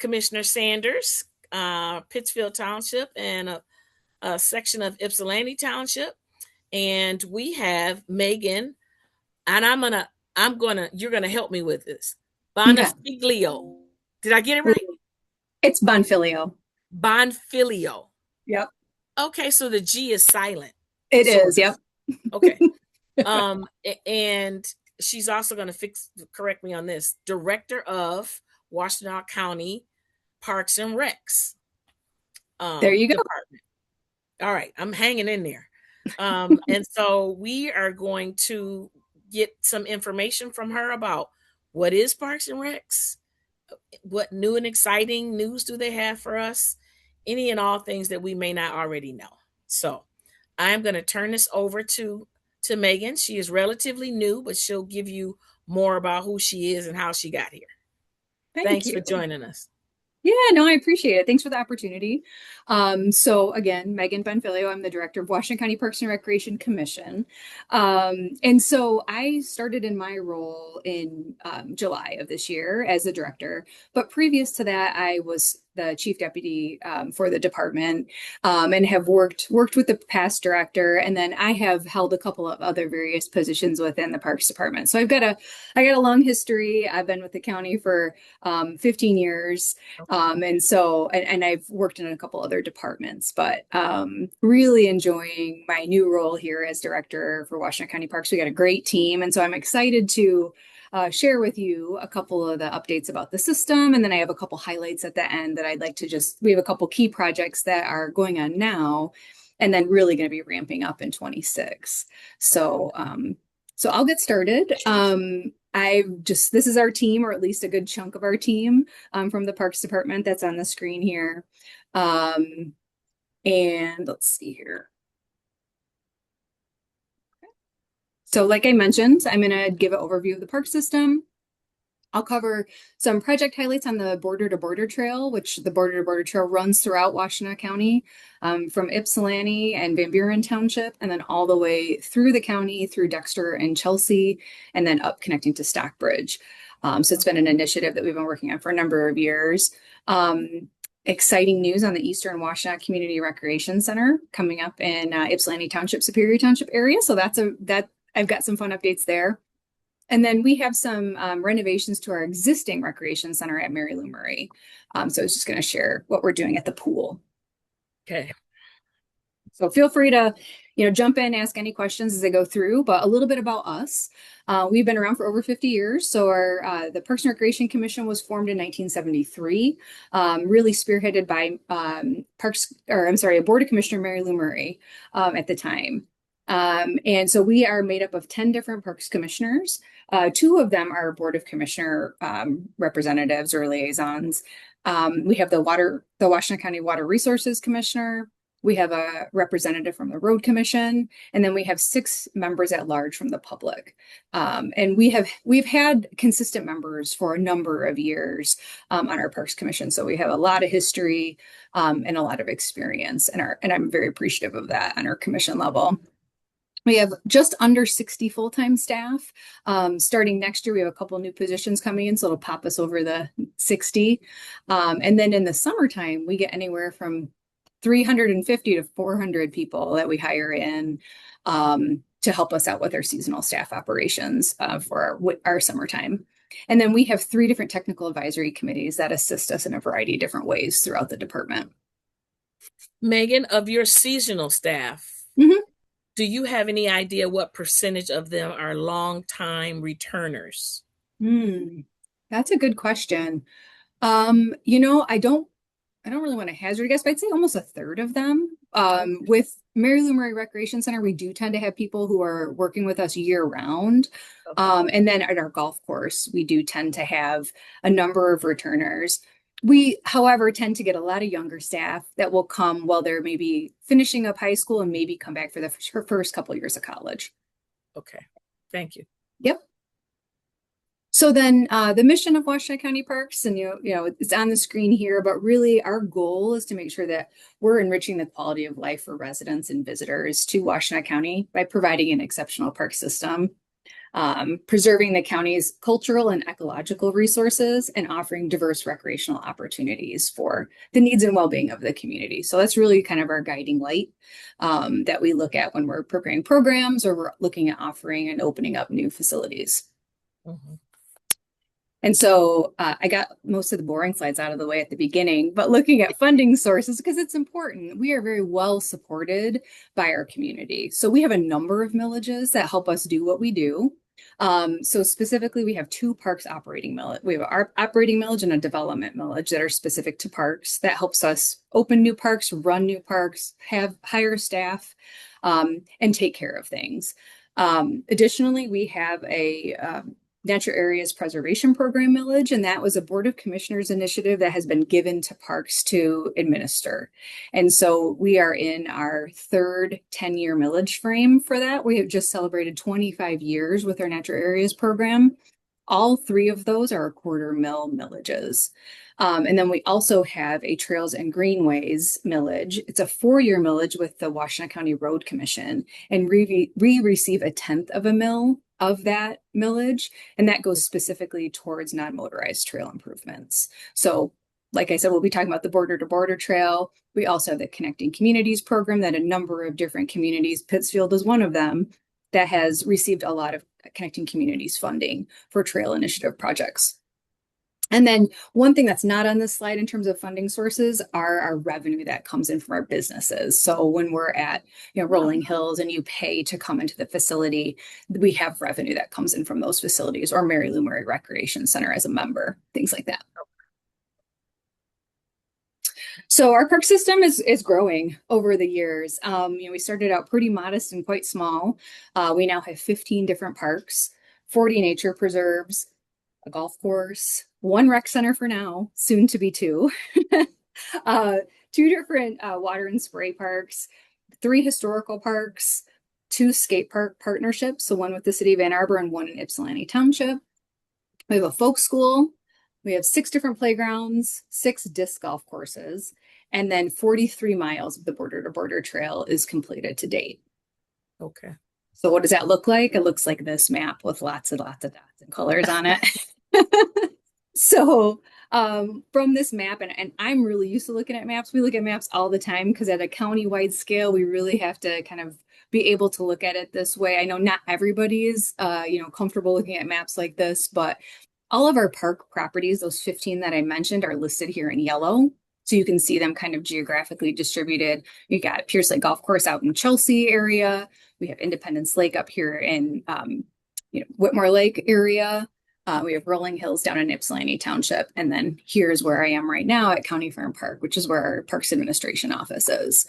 Commissioner Sanders, Pittsfield Township, and a section of Ypsilanti Township. And we have Meghan, and you're gonna help me with this. Okay. Bonfiglio. Did I get it right? It's Bonfiglio. Bonfiglio. Yep. Okay, so the G is silent, It sort is. of. Yep. Okay. And she's also going to correct me on this, director of Washtenaw County Parks and Recs There you go. department. All right, I'm hanging in there. And so we are going to get some information from her about what is Parks and Recs, what new and exciting news do they have for us, any and all things that we may not already know. So I'm going to turn this over to Meghan. She is relatively new, but she'll give you more about who she is and how she got here. Thank Thanks for you. joining us. Yeah, no, I appreciate it. Thanks for the opportunity. So again, Meghan Bonfiglio, I'm the director of Washington County Parks and Recreation Commission. And so I started in my role in July of this year as the director. But previous to that, I was the chief deputy for the department and have worked with the past director. And then I have held a couple of other various positions within the Parks Department. So I got a long history. I've been with the county for 15 years. And I've worked in a couple other departments, but really enjoying my new role here as director for Washington County Parks. We got a great team. And so I'm excited to share with you a couple of the updates about the system. And then I have a couple highlights at the end that I'd like to we have a couple key projects that are going on now and then really going to be ramping up in 26. So I'll get started. This is our team, or at least a good chunk of our team from the Parks Department that's on the screen here. And let's see here. So like I mentioned, I'm going to give an overview of the park system. I'll cover some project highlights on the Border to Border Trail, which the Border to Border Trail runs throughout Washtenaw County, from Ypsilanti and Van Buren Township, and then all the way through the county, through Dexter and Chelsea, and then up connecting to Stockbridge. So it's been an initiative that we've been working on for a number of years. Exciting news on the Eastern Washtenaw Community Recreation Center coming up in Ypsilanti Township, Superior Township area. So I've got some fun updates there. And then we have some renovations to our existing recreation center at Mary Lou Murray. So I was just going to share what we're doing at the pool. Okay. So feel free to, jump in, ask any questions as I go through, but a little bit about us. We've been around for over 50 years. So the Parks and Recreation Commission was formed in 1973, really spearheaded by Board of Commissioner Mary Lou Murray at the time. And so we are made up of 10 different parks commissioners. Two of them are Board of Commissioner representatives or liaisons. We have the Washtenaw County Water Resources Commissioner. We have a representative from the Road Commission, and then we have 6 members at large from the public. And we've had consistent members for a number of years on our Parks Commission. So we have a lot of history and a lot of experience, and I'm very appreciative of that on our commission level. We have just under 60 full-time staff. Starting next year, we have a couple new positions coming in, so it'll pop us over the 60. And then in the summertime, we get anywhere from 350 to 400 people that we hire in to help us out with our seasonal staff operations for our summertime. And then we have 3 different technical advisory committees that assist us in a variety of different ways throughout the department. Meghan, of your seasonal staff, do you have any idea what percentage of them are long-time returners? That's a good question. I don't really want to hazard a guess, but I'd say almost a third of them. With Mary Lou Murray Recreation Center, we do tend to have people who are working with us year round. And then at our golf course, we do tend to have a number of returners. We, however, tend to get a lot of younger staff that will come while they're maybe finishing up high school and maybe come back for the first couple of years of college. Okay, thank you. Yep. So then the mission of Washtenaw County Parks, and it's on the screen here, but really our goal is to make sure that we're enriching the quality of life for residents and visitors to Washtenaw County by providing an exceptional park system. preserving the county's cultural and ecological resources, and offering diverse recreational opportunities for the needs and well-being of the community. So that's really kind of our guiding light that we look at when we're preparing programs or we're looking at offering and opening up new facilities. Mhm. And so I got most of the boring slides out of the way at the beginning, but looking at funding sources, because it's important, we are very well supported by our community. So we have a number of millages that help us do what we do. So specifically, we have two parks operating millage. We have our operating millage and a development millage that are specific to parks that helps us open new parks, run new parks, have hire staff, and take care of things. Additionally, we have a Natural Areas Preservation Program millage, and that was a Board of Commissioners initiative that has been given to parks to administer. And so we are in our third 10-year millage frame for that. We have just celebrated 25 years with our Natural Areas program. All three of those are $0.25 millages. And then we also have a Trails and Greenways millage. It's a 4-year millage with the Washtenaw County Road Commission, and we receive 1/10 of a mill of that millage, and that goes specifically towards non-motorized trail improvements. So like I said, we'll be talking about the Border to Border Trail. We also have the Connecting Communities program that a number of different communities, Pittsfield is one of them, that has received a lot of Connecting Communities funding for trail initiative projects. And then one thing that's not on this slide in terms of funding sources are our revenue that comes in from our businesses. So when we're at, Rolling Hills and you pay to come into the facility, we have revenue that comes in from those facilities, or Mary Lou Murray Recreation Center as a member, things like that. So our park system is growing over the years. We started out pretty modest and quite small. We now have 15 different parks, 40 nature preserves, a golf course, one rec center for now, soon to be two, two different water and spray parks, 3 historical parks, 2 skate park partnerships, so one with the city of Ann Arbor and one in Ypsilanti Township. We have a folk school. We have 6 different playgrounds, 6 disc golf courses, and then 43 miles of the Border to Border Trail is completed to date. Okay. So what does that look like? It looks like this map with lots and lots of dots and colors on it. So from this map, and I'm really used to looking at maps. We look at maps all the time because at a county-wide scale, we really have to kind of be able to look at it this way. I know not everybody is, comfortable looking at maps like this, but all of our park properties, those 15 that I mentioned, are listed here in yellow. So you can see them kind of geographically distributed. You got Pierce Lake Golf Course out in Chelsea area. We have Independence Lake up here in, Whitmore Lake area. We have Rolling Hills down in Ypsilanti Township. And then here's where I am right now at County Farm Park, which is where our Parks Administration office is.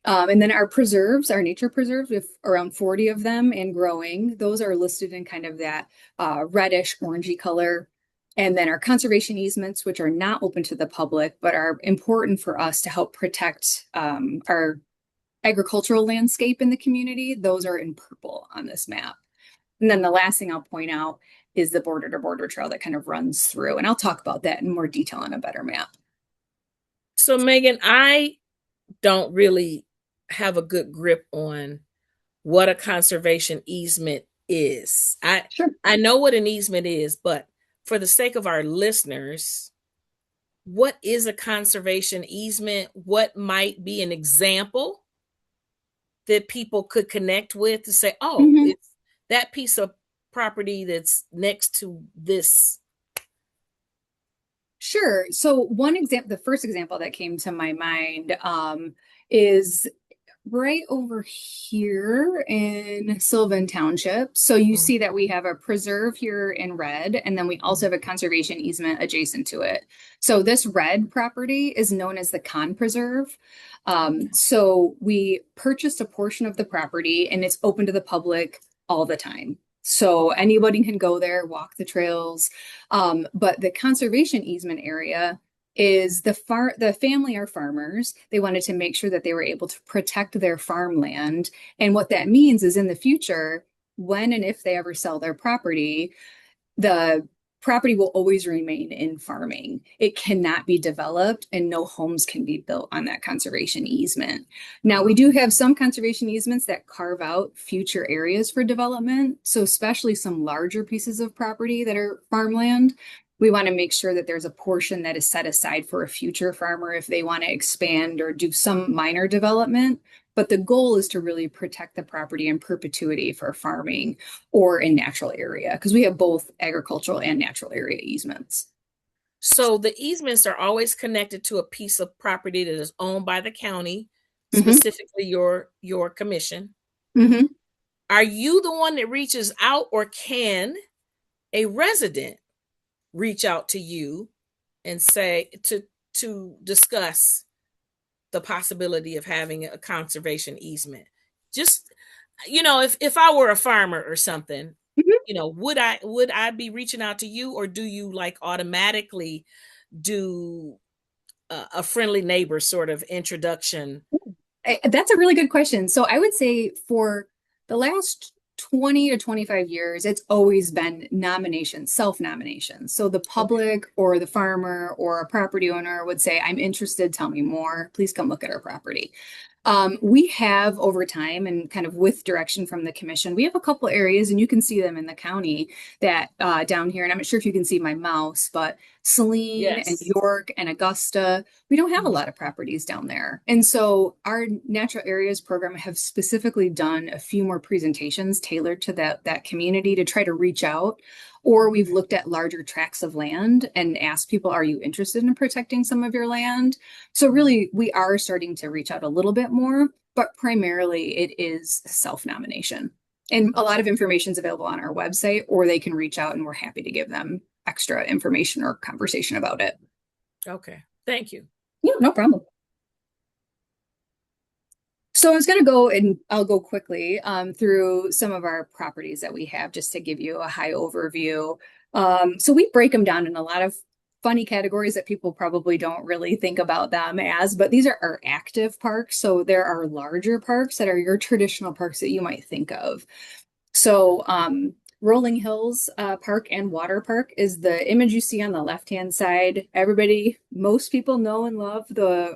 And then our preserves, our nature preserves, we have around 40 of them and growing. Those are listed in kind of that reddish orangey color. And then our conservation easements, which are not open to the public, but are important for us to help protect our agricultural landscape in the community. Those are in purple on this map. And then the last thing I'll point out is the Border to Border Trail that kind of runs through. And I'll talk about that in more detail on a better map. So Megan, I don't really have a good grip on what a conservation easement is. Sure. I know what an easement is, but for the sake of our listeners, what is a conservation easement? What might be an example that people could connect with to say, oh, it's that piece of property that's next to this? Sure. So one example, the first example that came to my mind is right over here in Sylvan Township. So you see that we have a preserve here in red, and then we also have a conservation easement adjacent to it. So this red property is known as the Con Preserve. So we purchased a portion of the property and it's open to the public all the time. So anybody can go there, walk the trails. But the conservation easement area is the family are farmers. They wanted to make sure that they were able to protect their farmland. And what that means is in the future, when and if they ever sell their property, the property will always remain in farming. It cannot be developed and no homes can be built on that conservation easement. Now, we do have some conservation easements that carve out future areas for development. So, especially some larger pieces of property that are farmland, we want to make sure that there's a portion that is set aside for a future farmer if they want to expand or do some minor development. But the goal is to really protect the property in perpetuity for farming or in natural area, because we have both agricultural and natural area easements. So the easements are always connected to a piece of property that is owned by the county, Mm-hmm. specifically your commission. Mm-hmm. Are you the one that reaches out, or can a resident reach out to you and say to discuss the possibility of having a conservation easement? Just, if I were a farmer or something, would I be reaching out to you, or do you like automatically do a friendly neighbor sort of introduction? That's a really good question. So I would say for the last 20 to 25 years, it's always been nomination, self-nomination. So the Okay. public or the farmer or a property owner would say, I'm interested, tell me more. Please come look at our property. We have over time and kind of with direction from the commission, we have a couple areas and you can see them in the county that down here, and I'm not sure if you can see my mouse, but Saline and Yes. York and Augusta, we don't have a Mhm. lot of properties down there. And so our natural areas program have specifically done a few more presentations tailored to that community to try to reach out. Or we've Okay. looked at larger tracts of land and asked people, are you interested in protecting some of your land? So Mhm. really, we are starting to reach out a little bit more, but primarily it is self-nomination. And a lot Okay. of information is available on our website, or they can reach out and we're happy to give them extra information or conversation about it. Okay. Thank you. Yeah, no problem. So I was going to go and I'll go quickly through some of our properties that we have just to give you a high overview. So we break them down in a lot of funny categories that people probably don't really think about them as, but these are our active parks. So there are larger parks that are your traditional parks that you might think of. So, Rolling Hills Park and Water Park is the image you see on the left-hand side. Most people know and love the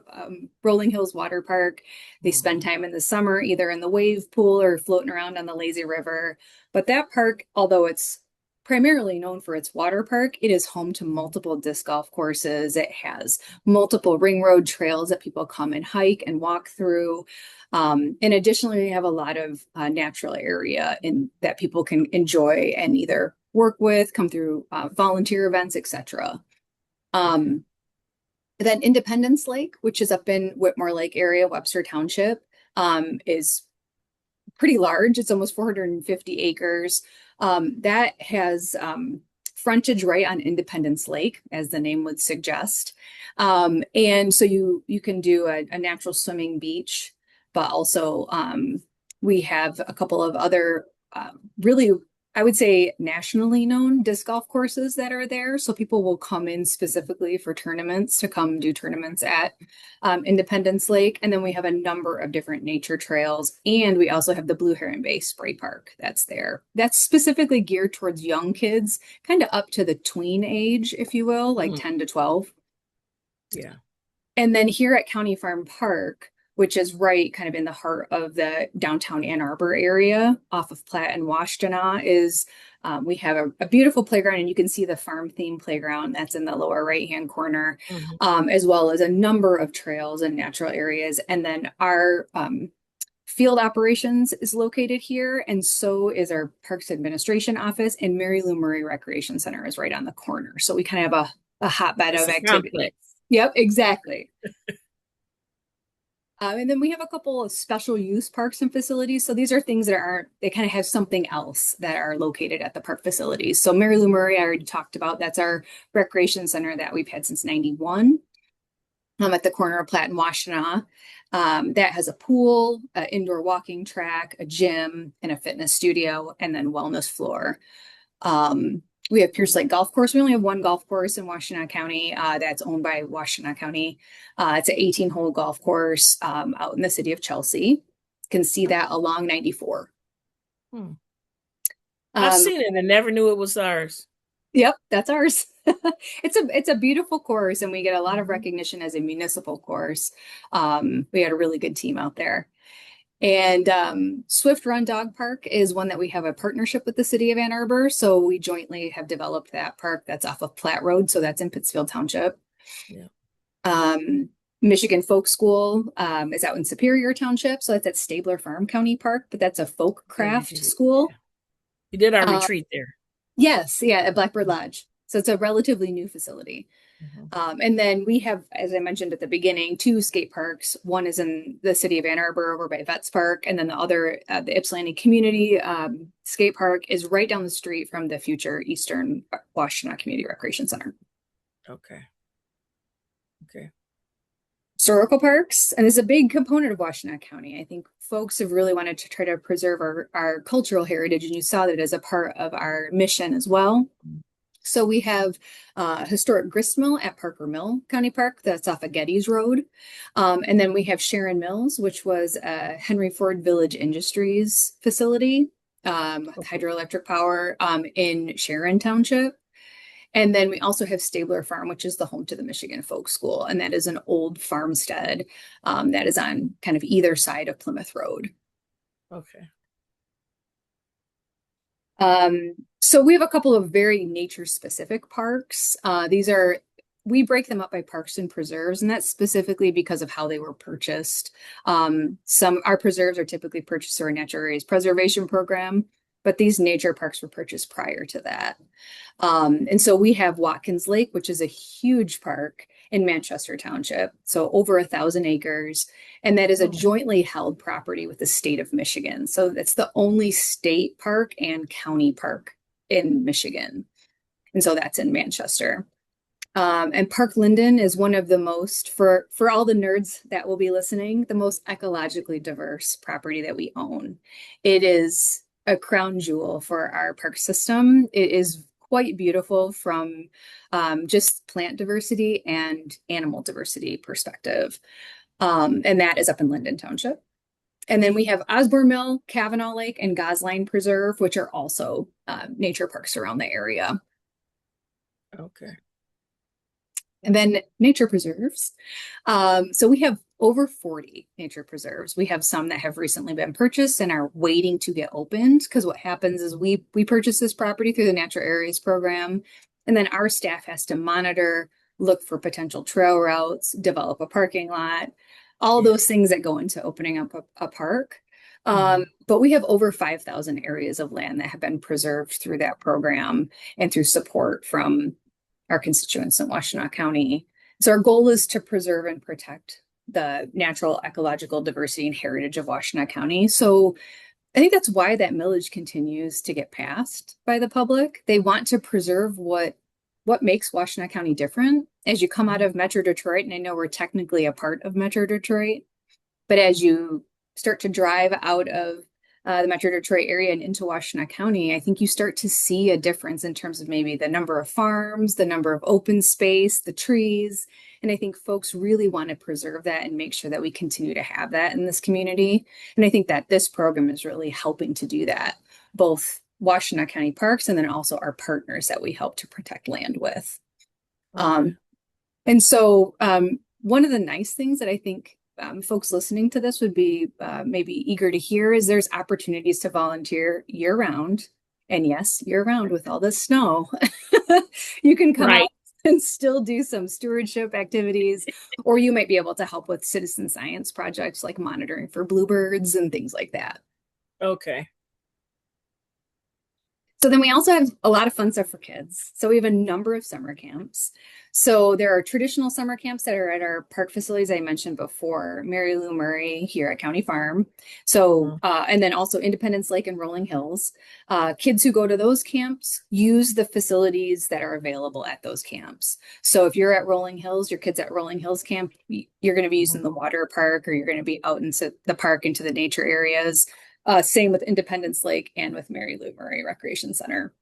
Rolling Hills Water Park. They spend Mhm. time in the summer either in the wave pool or floating around on the lazy river. But that park, although it's primarily known for its water park, it is home to multiple disc golf courses. It has multiple ring road trails that people come and hike and walk through. And additionally, we have a lot of natural area in that people can enjoy and either work with, come through volunteer events, etc. Okay. Um, then Independence Lake, which is up in Whitmore Lake area, Webster Township, is pretty large. It's almost 450 acres. That has frontage right on Independence Lake, as the name would suggest. And so you can do a natural swimming beach, but also we have a couple of other really, I would say, nationally known disc golf courses that are there. So people will come in specifically for tournaments to come do tournaments at Independence Lake. And then we have a number of different nature trails. And we also have the Blue Heron Bay Spray Park that's there. That's specifically geared towards young kids, kind of up to the tween age, if you will, like Mhm. 10 to 12. Yeah. And then here at County Farm Park, which is right kind of in the heart of the downtown Ann Arbor area off of Platt and Washtenaw, is we have a beautiful playground, and you can see the farm theme playground that's in the lower right hand corner, Mhm. as well as a number of trails and natural areas. And then our field operations is located here, and so is our Parks Administration office, and Mary Lou Murray Recreation Center is right on the corner. So we kind of have a hotbed It's of a activity. complex. Yep, exactly. And then we have a couple of special use parks and facilities. So these are things that aren't, they kind of have something else that are located at the park facilities. So Mary Lou Murray, I already talked about, that's our recreation center that we've had since 91. At the corner of Platt and Washtenaw. That has a pool, an indoor walking track, a gym, and a fitness studio, and then wellness floor. We have Pierce Lake Golf Course. We only have one golf course in Washtenaw County that's owned by Washtenaw County. It's an 18-hole golf course out in the city of Chelsea. You can see that along 94. Hmm. I've Um, seen it and never knew it was ours. Yep, that's ours. It's a beautiful course, and we get a lot of Mhm. recognition as a municipal course. We had a really good team out there. And Swift Run Dog Park is one that we have a partnership with the city of Ann Arbor. So we jointly have developed that park that's off of Platte Road. So that's in Pittsfield Township. Yeah. Um, Michigan Folk School is out in Superior Township. So that's at Stabler Farm County Park, but that's a folk Okay, we craft did. school. Yeah. We did our Uh, retreat there. yes, yeah, at Blackbird Lodge. So it's a relatively new facility. Mhm. And then we have, as I mentioned at the beginning, two skate parks. One is in the city of Ann Arbor over by Vets Park, and then the other, the Ypsilanti Community Skate Park, is right down the street from the future Eastern Washtenaw Community Recreation Center. Okay. Okay. Historical parks, and this is a big component of Washtenaw County. I think folks have really wanted to try to preserve our cultural heritage, and you saw that as a part of our mission as well. Mm. So we have historic gristmill at Parker Mill County Park. That's off of Geddes Road. And then we have Sharon Mills, which was a Henry Ford Village Industries facility, Okay. hydroelectric power in Sharon Township. And then we also have Stabler Farm, which is the home to the Michigan Folk School. And that is an old farmstead that is on kind of either side of Plymouth Road. Okay. So we have a couple of very nature specific parks. We break them up by parks and preserves, and that's specifically because of how they were purchased. Some our preserves are typically purchased through our natural areas preservation program, but these nature parks were purchased prior to that. And so we have Watkins Lake, which is a huge park in Manchester Township, so over 1,000 acres, and that is a Oh, jointly held property with the state of Michigan. So that's the only state park and county park in Michigan, and so that's in Manchester. And Park Linden is one of the most, for all the nerds that will be listening, the most ecologically diverse property that we own. It is a crown jewel for our park system. It is quite beautiful from just plant diversity and animal diversity perspective. And that is up in Linden Township. And then we have Osborne Mill, Kavanaugh Lake, and Gosline Preserve, which are also nature parks around the area. okay. And then nature preserves. So we have over 40 nature preserves. We have some that have recently been purchased and are waiting to get opened. Because what happens is we purchase this property through the Natural Areas Program, and then our staff has to monitor, look for potential trail routes, develop a parking lot, all Yeah. those things that go into opening up a park. Hmm. But we have over 5,000 areas of land that have been preserved through that program and through support from our constituents in Washtenaw County. So our goal is to preserve and protect the natural ecological diversity and heritage of Washtenaw County. So I think that's why that millage continues to get passed by the public. They want to preserve what makes Washtenaw County different as you come out of Metro Detroit. And I know we're technically a part of Metro Detroit, but as you start to drive out of the Metro Detroit area and into Washtenaw County, I think you start to see a difference in terms of maybe the number of farms, the number of open space, the trees. And I think folks really want to preserve that and make sure that we continue to have that in this community. And I think that this program is really helping to do that, both Washtenaw County Parks and then also our partners that we help to protect land with. Okay. Um, and so, one of the nice things that I think folks listening to this would be maybe eager to hear is there's opportunities to volunteer year round. And yes, year round with all this snow, you can come out Right. and still do some stewardship activities, or you might be able to help with citizen science projects like monitoring for bluebirds and things like that. Okay. So then we also have a lot of fun stuff for kids. So we have a number of summer camps. So there are traditional summer camps that are at our park facilities I mentioned before, Mary Lou Murray here at County Farm. So, Mhm. and then also Independence Lake and Rolling Hills. Kids who go to those camps use the facilities that are available at those camps. So if you're at Rolling Hills, your kids at Rolling Hills camp, you're going to be using Mhm. the water park, or you're going to be out into the park, into the nature areas. Same with Independence Lake and with Mary Lou Murray Recreation Center.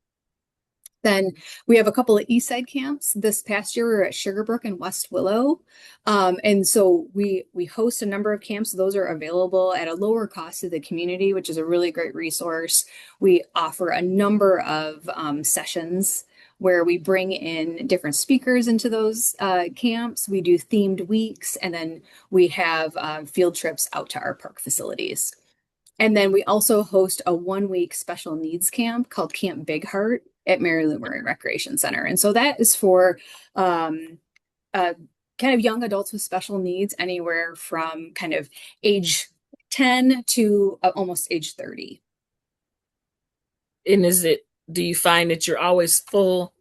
Then we have a couple of East Side camps. This past year, we were at Sugarbrook and West Willow. And so we host a number of camps. Those are available at a lower cost to the community, which is a really great resource. We offer a number of sessions where we bring in different speakers into those camps. We do themed weeks, and then we have field trips out to our park facilities. And then we also host a 1 week special needs camp called Camp Big Heart at Mary Lou Marine Recreation Center. And so that is for uh, kind of young adults with special needs, anywhere from kind of age 10 to almost age 30. And do you find that you're always full for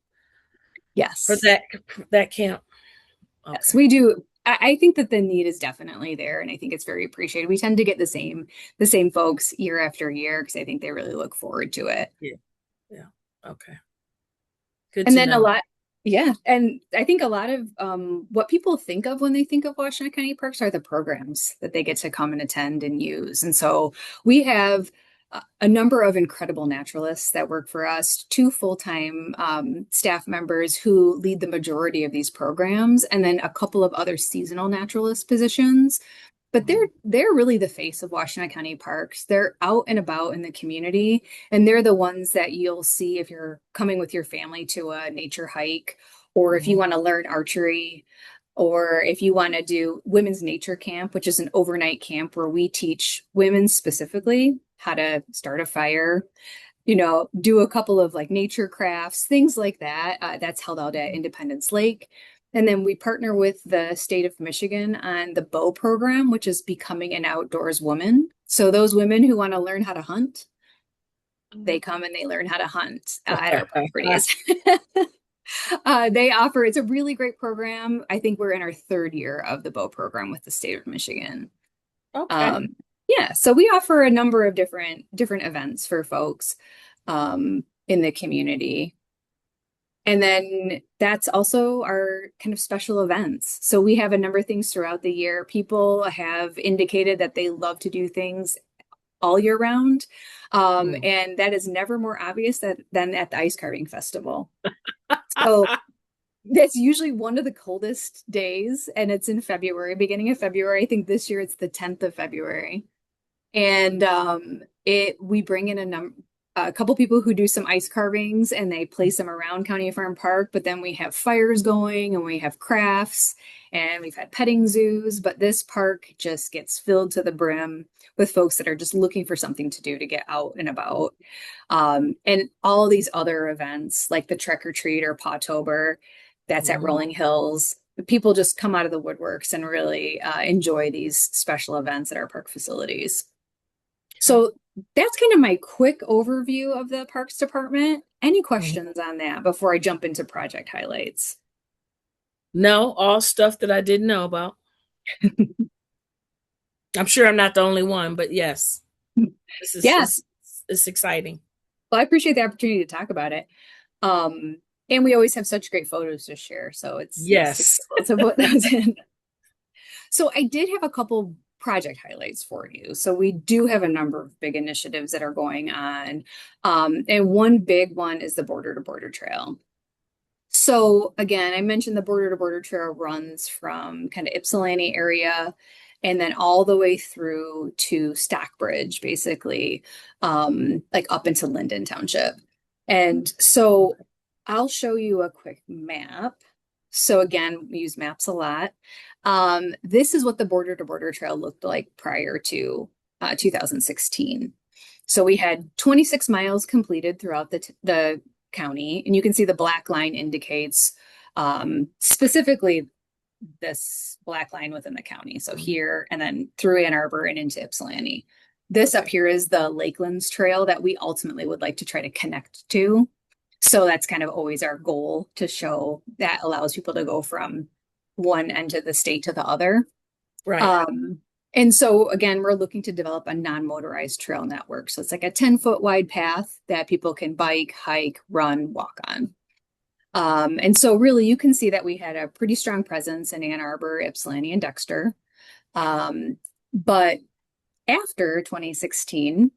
Yes. that camp? Yes, Okay. we do. I think that the need is definitely there, and I think it's very appreciated. We tend to get the same folks year after year because I think they really look forward to it. Yeah. Yeah. Okay. Good And to then a know. lot, yeah. And I think a lot of what people think of when they think of Washtenaw County Parks are the programs that they get to come and attend and use. And so we have a number of incredible naturalists that work for us, two full-time staff members who lead the majority of these programs, and then a couple of other seasonal naturalist positions. But Mhm. they're really the face of Washtenaw County Parks. They're out and about in the community, and they're the ones that you'll see if you're coming with your family to a nature hike, or if you Mhm. want to learn archery, or if you want to do women's nature camp, which is an overnight camp where we teach women specifically how to start a fire, do a couple of like nature crafts, things like that. That's held out at Mhm. Independence Lake. And then we partner with the state of Michigan on the BOW program, which is becoming an outdoors woman. So those women who want to learn how to hunt, they come and they learn how to hunt at our properties. They offer, it's a really great program. I think we're in our third year of the BOW program with the state of Michigan. Okay. Um, yeah, so we offer a number of different events for folks in the community. And then that's also our kind of special events. So we have a number of things throughout the year. People have indicated that they love to do things all year round. Mm. And that is never more obvious than at the ice carving festival. So that's usually one of the coldest days, and it's in February, beginning of February. I think this year it's the 10th of February. And it we bring in a couple people who do some ice carvings and they place them around County Farm Park, but then we have fires going and we have crafts and we've had petting zoos, but this park just gets filled to the brim with folks that are just looking for something to do to get out and about. And all these other events like the Trek or Treat or Pawtober, that's at Mhm. Rolling Hills. People just come out of the woodworks and really enjoy these special events at our park facilities. Okay. So that's kind of my quick overview of the Parks Department. Any Mhm. questions on that before I jump into project highlights? No, all stuff that I didn't know about. I'm sure I'm not the only one, but yes, this is Yeah, it's exciting. well, I appreciate the opportunity to talk about it. And we always have such great photos to share, so it's nice to be Yes. able to put those in. So I did have a couple project highlights for you. So we do have a number of big initiatives that are going on. And one big one is the Border to Border Trail. So again, I mentioned the Border to Border Trail runs from kind of Ypsilanti area and then all the way through to Stockbridge, basically, like up into Linden Township. And so Okay. I'll show you a quick map. So again, we use maps a lot. This is what the Border to Border Trail looked like prior to 2016. So we had 26 miles completed throughout the county, and you can see the black line indicates specifically this black line within the county. So Mhm. here and then through Ann Arbor and into Ypsilanti. This up Okay. here is the Lakelands Trail that we ultimately would like to try to connect to. So that's kind of always our goal to show that allows people to go from one end of the state to the other. Right. Um, and so again, we're looking to develop a non-motorized trail network. So it's like a 10-foot wide path that people can bike, hike, run, walk on. And so really you can see that we had a pretty strong presence in Ann Arbor, Ypsilanti, and Dexter. But after 2016,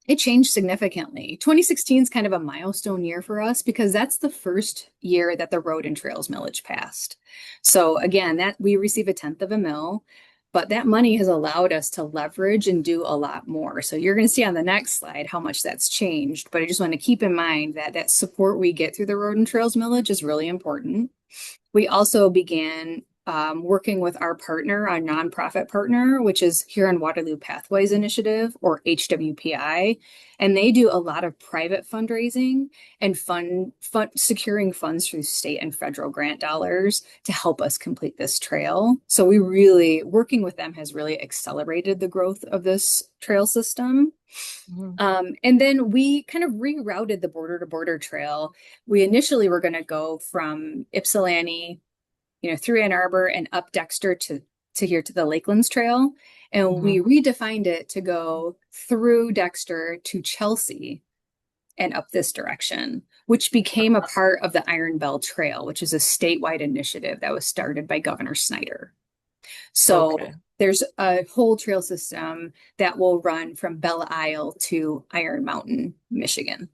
it changed significantly. 2016 is kind of a milestone year for us because that's the first year that the road and trails millage passed. So again, that we receive a tenth of a mill. But that money has allowed us to leverage and do a lot more. So you're going to see on the next slide how much that's changed. But I just want to keep in mind that that support we get through the Road and Trails Millage is really important. We also began working with our partner, our nonprofit partner, which is Huron Waterloo Pathways Initiative, or HWPI. And they do a lot of private fundraising and securing funds through state and federal grant dollars to help us complete this trail. So we really, working with them has really accelerated the growth of this trail system. Mhm. And then we kind of rerouted the border to border trail. We initially were going to go from Ypsilanti, through Ann Arbor and up Dexter to here to the Lakelands Trail. And we Mhm. redefined it to go through Dexter to Chelsea and up this direction, which became a part of the Iron Bell Trail, which is a statewide initiative that was started by Governor Snyder. So Okay. there's a whole trail system that will run from Belle Isle to Iron Mountain, Michigan.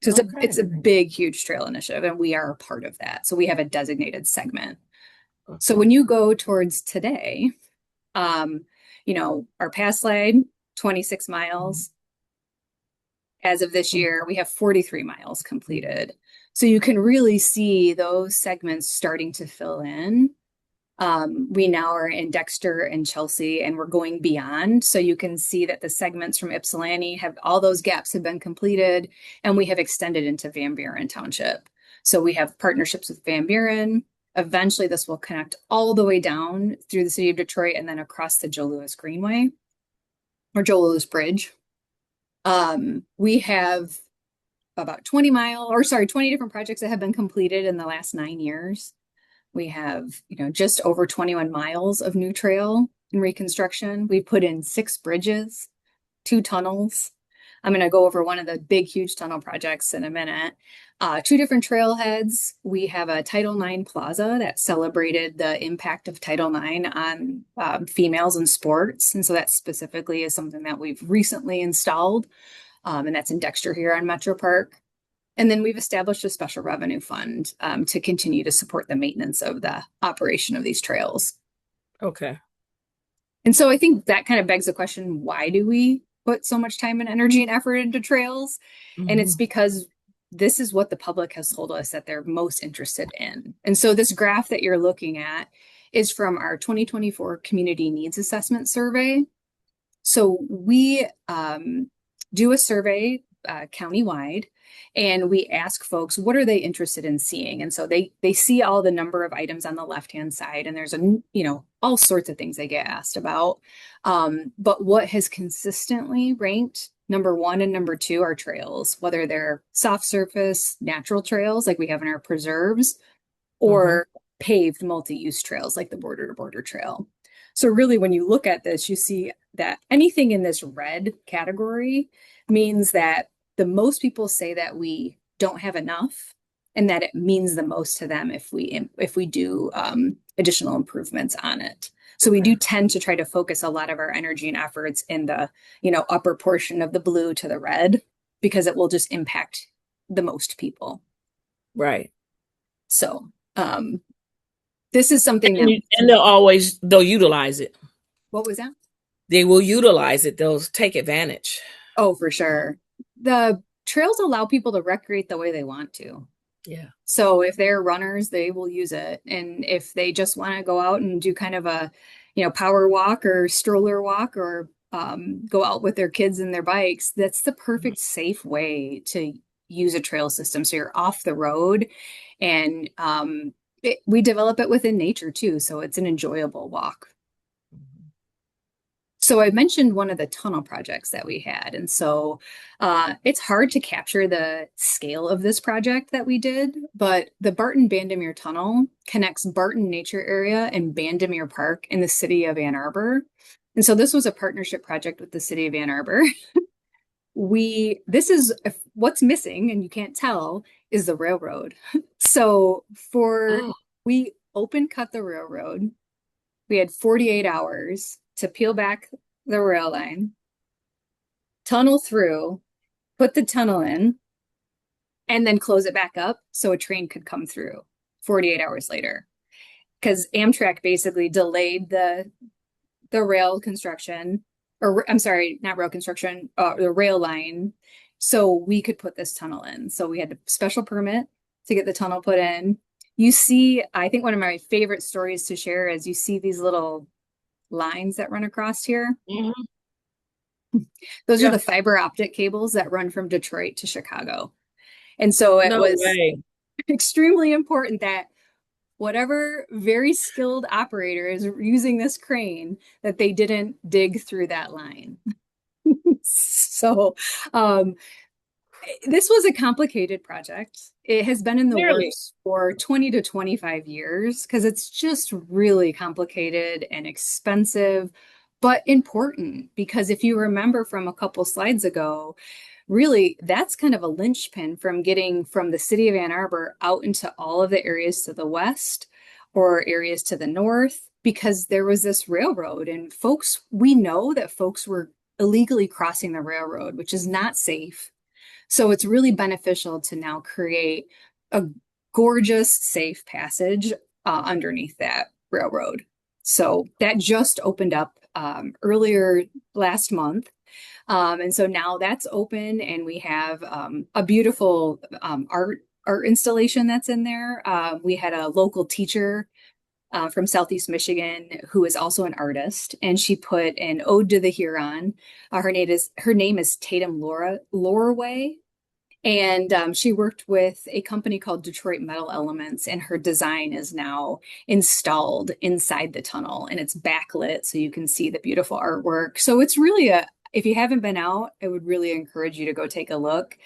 So it's Okay. a big, huge trail initiative, and we are a part of that. So we have a designated segment. So Okay. when you go towards today, um, our past slide, 26 Mhm. miles. As of this Mhm. year, we have 43 miles completed. So you can really see those segments starting to fill in. We now are in Dexter and Chelsea, and we're going beyond. So you can see that the segments from Ypsilanti have all those gaps have been completed, and we have extended into Van Buren Township. So we have partnerships with Van Buren. Eventually, this will connect all the way down through the city of Detroit and then across the Joe Louis Greenway or Joe Louis Bridge. We have about 20 different projects that have been completed in the last 9 years. We have, just over 21 miles of new trail in reconstruction. We put in 6 bridges, 2 tunnels. I'm going to go over one of the big, huge tunnel projects in a minute. 2 different trailheads. We have a Title IX plaza that celebrated the impact of Title IX on females in sports. And so that specifically is something that we've recently installed. And that's in Dexter here on Metro Park. And then we've established a special revenue fund to continue to support the maintenance of the operation of these trails. Okay. And so I think that kind of begs the question, why do we put so much time and energy and effort into trails? And it's Mhm. because this is what the public has told us that they're most interested in. And so this graph that you're looking at is from our 2024 Community Needs Assessment Survey. So we do a survey countywide, and we ask folks what are they interested in seeing. And so they see all the number of items on the left hand side, and there's all sorts of things they get asked about. But what has consistently ranked number one and number two are trails, whether they're soft surface natural trails like we have in our preserves, Mhm. or paved multi-use trails like the border to border trail. So really, when you look at this, you see that anything in this red category means that the most people say that we don't have enough, and that it means the most to them if we do additional improvements on it. So we Okay. do tend to try to focus a lot of our energy and efforts in the upper portion of the blue to the red, because it will just impact the most people. Right. So this is something that, And they'll utilize it. what was that? They will utilize it. They'll take advantage. Oh, for sure. The trails allow people to recreate the way they want to. Yeah. So if they're runners, they will use it. And if they just want to go out and do kind of a, power walk or stroller walk, or go out with their kids and their bikes, that's the Mhm. perfect safe way to use a trail system. So you're off the road, and we develop it within nature too. So it's an enjoyable walk. Mhm. So I mentioned one of the tunnel projects that we had. And so it's hard to capture the scale of this project that we did, but the Barton Bandemere Tunnel connects Barton Nature Area and Bandemere Park in the city of Ann Arbor. And so this was a partnership project with the city of Ann Arbor. This is what's missing, and you can't tell, is the railroad. So Oh. we open cut the railroad. We had 48 hours to peel back the rail line, tunnel through, put the tunnel in, and then close it back up so a train could come through 48 hours later. because Amtrak basically delayed the rail construction, or I'm sorry, not rail construction, the rail line, so we could put this tunnel in. So we had a special permit to get the tunnel put in. You see, I think one of my favorite stories to share is you see these little lines that run across here. Hmm. Those are Yeah. the fiber optic cables that run from Detroit to Chicago. And so it No was way. extremely important that whatever very skilled operator is using this crane, that they didn't dig through that line. So um, this was a complicated project. It has been in the Clearly. works for 20 to 25 years because it's just really complicated and expensive, but important because if you remember from a couple slides ago, really that's kind of a linchpin from getting from the city of Ann Arbor out into all of the areas to the west or areas to the north because there was this railroad and folks, we know that folks were illegally crossing the railroad, which is not safe. So it's really beneficial to now create a gorgeous, safe passage underneath that railroad. So that just opened up earlier last month. And so now that's open, and we have a beautiful art installation that's in there. We had a local teacher from Southeast Michigan, who is also an artist, and she put an ode to the Huron. Her name is Tatum Lorway, and she worked with a company called Detroit Metal Elements, and her design is now installed inside the tunnel, and it's backlit so you can see the beautiful artwork. So it's really if you haven't been out, I would really encourage you to go take a look.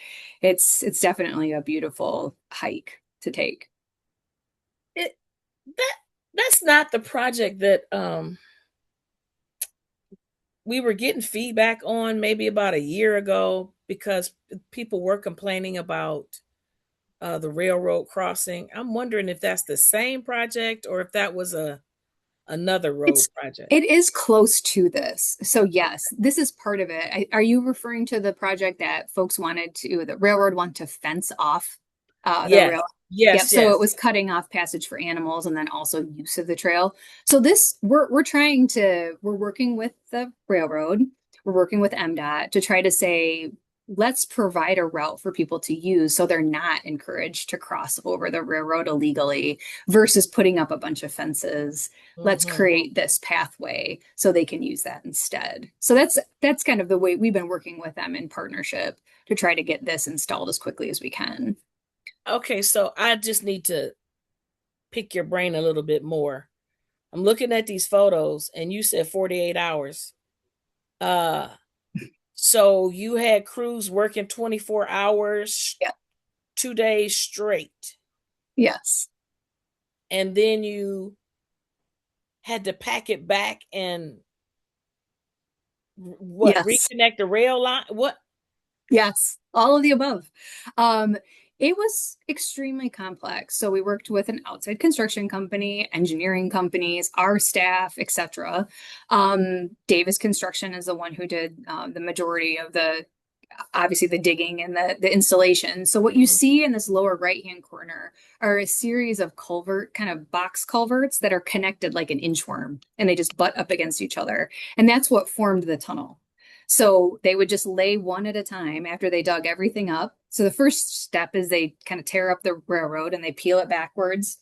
It's definitely a beautiful hike to take. It that that's not the project that we were getting feedback on maybe about a year ago because people were complaining about the railroad crossing. I'm wondering if that's the same project or if that was a another road It's project. it is close to this. So yes, this is part of it. Are you referring to the project that folks wanted to, the railroad wanted to fence off the Yes, rail? Yep. yes, So it yes. was cutting off passage for animals and then also use of the trail. So this we're working with the railroad, we're working with MDOT to try to say, let's provide a route for people to use so they're not encouraged to cross over the railroad illegally versus putting up a bunch of fences. Let's Hmm. create this pathway so they can use that instead. So that's kind of the way we've been working with them in partnership to try to get this installed as quickly as we can. Okay, so I just need to pick your brain a little bit more. I'm looking at these photos and you said 48 hours. Uh so you had crews working 24 hours, Yeah. 2 days straight. Yes. And then you had to pack it back and what, Yes. reconnect the rail line? What? Yes, all of the above. Um, it was extremely complex. So we worked with an outside construction company, engineering companies, our staff, etc. Davis Construction is the one who did the majority of the obviously the digging and the installation. So what you Mhm. see in this lower right hand corner are a series of culvert kind of box culverts that are connected like an inchworm, and they just butt up against each other. And that's what formed the tunnel. So they would just lay one at a time after they dug everything up. So the first step is they kind of tear up the railroad and they peel it backwards.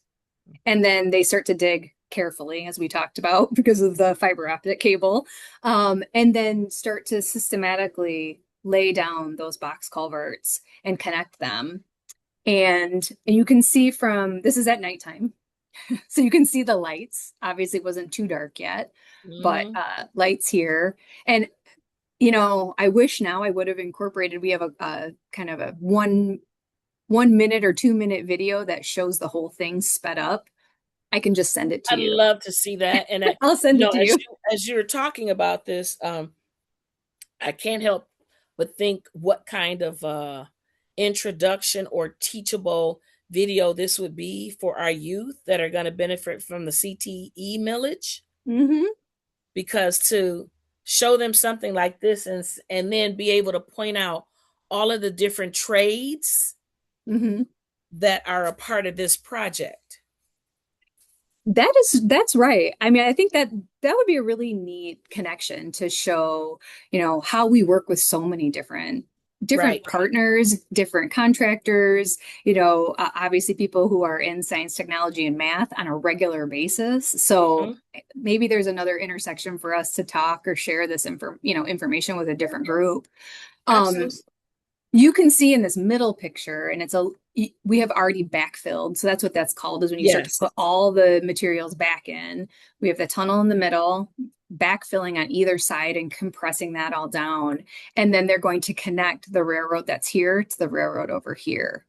And then they start to dig carefully, as we talked about, because of the fiber optic cable, and then start to systematically lay down those box culverts and connect them. And you can see from this is at nighttime, so you can see the lights. Obviously, it wasn't too dark yet, but Mhm. lights here. And I wish now I would have incorporated. We have a kind of a 1 minute or 2 minute video that shows the whole thing sped up. I can just send it to I'd you. love to see that. And I'll send it to as you. you're talking about this, I can't help but think what kind of introduction or teachable video this would be for our youth that are going to benefit from the CTE millage, Hmm. because to show them something like this and then be able to point out all of the different trades Hmm. that are a part of this project. That's right. I mean, I think that that would be a really neat connection to show, how we work with so many different Right. partners, different contractors, obviously people who are in science, technology, and math on a regular basis. So Hmm. maybe there's another intersection for us to talk or share this information with a different group. Um, Absolutely. you can see in this middle picture, and we have already backfilled. So that's what that's called, is when you start to Yes. put all the materials back in. We have the tunnel in the middle, backfilling on either side and compressing that all down. And then they're going to connect the railroad that's here to the railroad over here.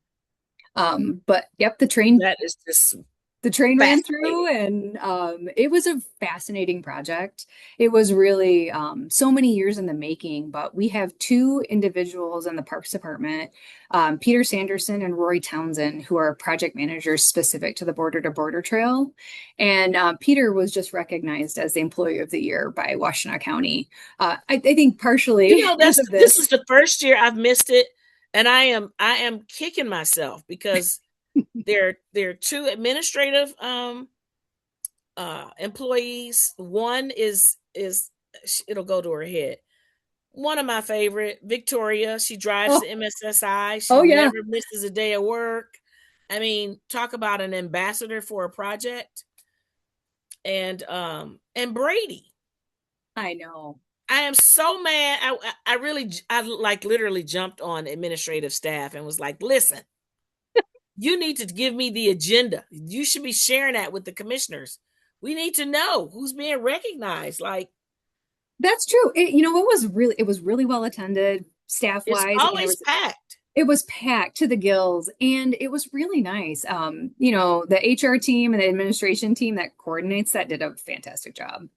But yep, That is just the train ran fascinating. through, and it was a fascinating project. It was really so many years in the making, but we have two individuals in the Parks Department, Peter Sanderson and Rory Townsend, who are project managers specific to the Border to Border Trail. And Peter was just recognized as the Employee of the Year by Washtenaw County. I think You partially know, because that's of this is this. the first year I've missed it, and I am kicking myself because there are two administrative employees. One is it'll go to her head. One of my favorite, Victoria, she drives Oh, the MSSI. She oh yeah, never misses a day of work. I mean, talk about an ambassador for a project. And Brady. I know. I am so mad. I really I like literally jumped on administrative staff and was like, "Listen, you need to give me the agenda. You should be sharing that with the commissioners. We need to know who's being recognized. Like, That's true. It was really well attended staff it's wise, and always packed." it was packed to the gills, and it was really nice. The HR team and the administration team that coordinates that did a fantastic job.